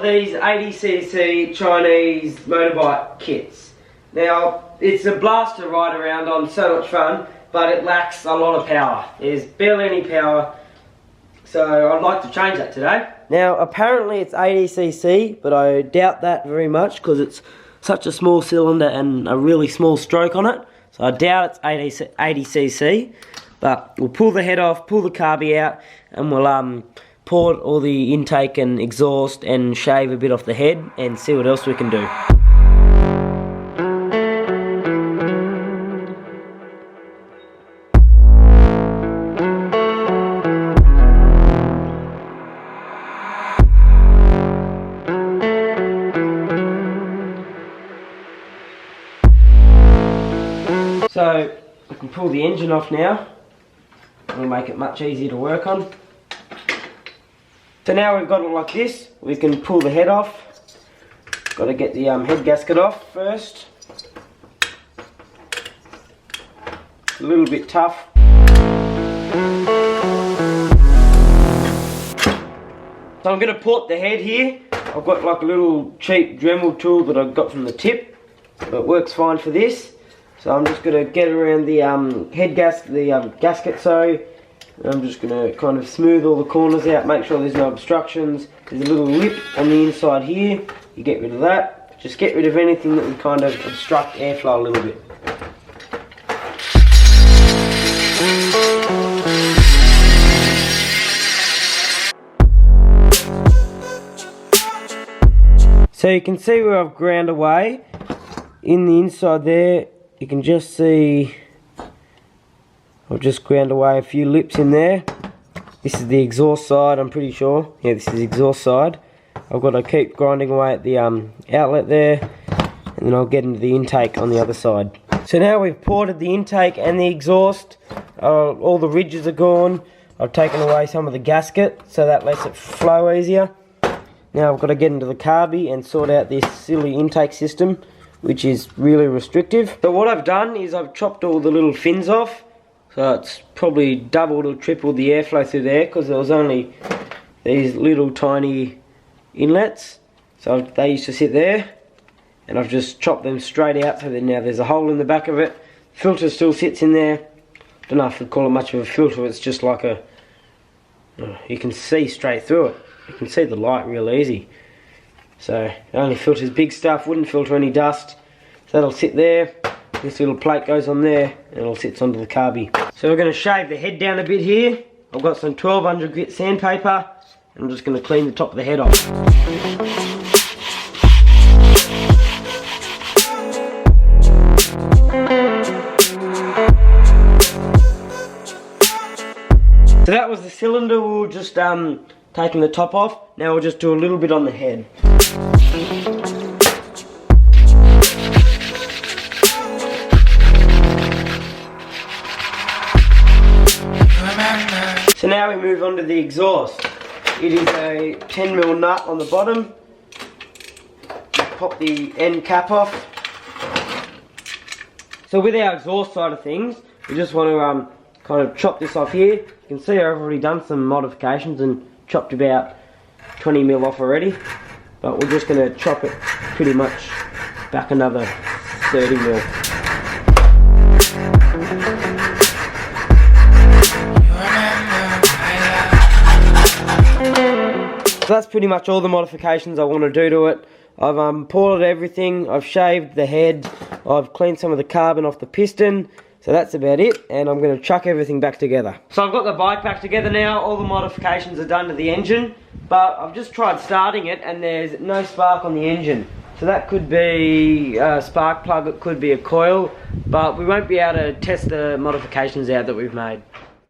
of these 80cc Chinese motorbike kits. Now, it's a blast to ride around on, so much fun, but it lacks a lot of power. There's barely any power, so I'd like to change that today. Now, apparently it's 80cc, but I doubt that very much because it's such a small cylinder and a really small stroke on it. So I doubt it's 80cc, but we'll pull the head off, pull the carby out, and we'll port all the intake and exhaust and shave a bit off the head and see what else we can do. So we can pull the engine off now. It'll make it much easier to work on. So now we've got it like this, we can pull the head off. Got to get the head gasket off first. A little bit tough. So I'm going to port the head here. I've got like a little cheap Dremel tool that I got from the tip. But it works fine for this. So I'm just going to get around the head gasket, gasket, sorry. And I'm just going to kind of smooth all the corners out, make sure there's no obstructions. There's a little lip on the inside here. You get rid of that. Just get rid of anything that would kind of obstruct airflow a little bit. So you can see where I've ground away. In the inside there, you can just see I've just ground away a few lips in there. This is the exhaust side, I'm pretty sure. Yeah, this is the exhaust side. I've got to keep grinding away at the outlet there, and then I'll get into the intake on the other side. So now we've ported the intake and the exhaust. All the ridges are gone. I've taken away some of the gasket, so that lets it flow easier. Now I've got to get into the carby and sort out this silly intake system, which is really restrictive. So what I've done is I've chopped all the little fins off. So it's probably doubled or tripled the airflow through there because there was only these little tiny inlets. So they used to sit there, and I've just chopped them straight out so that now there's a hole in the back of it. Filter still sits in there. Don't know if I'd call it much of a filter, it's just like a, you can see straight through it. You can see the light real easy. So it only filters big stuff, wouldn't filter any dust. So that'll sit there. This little plate goes on there and it'll sit onto the carby. So we're going to shave the head down a bit here. I've got some 1200 grit sandpaper and I'm just going to clean the top of the head off. So that was the cylinder. We were just taking the top off. Now we'll just do a little bit on the head. So now we move on to the exhaust. It is a 10mm nut on the bottom. Pop the end cap off. So with our exhaust side of things, we just want to kind of chop this off here. You can see I've already done some modifications and chopped about 20mm off already. But we're just going to chop it pretty much back another 30mm. So that's pretty much all the modifications I want to do to it. I've ported everything, I've shaved the head, I've cleaned some of the carbon off the piston. So that's about it, and I'm going to chuck everything back together. So I've got the bike back together now, all the modifications are done to the engine, but I've just tried starting it and there's no spark on the engine. So that could be a spark plug, it could be a coil, but we won't be able to test the modifications out that we've made.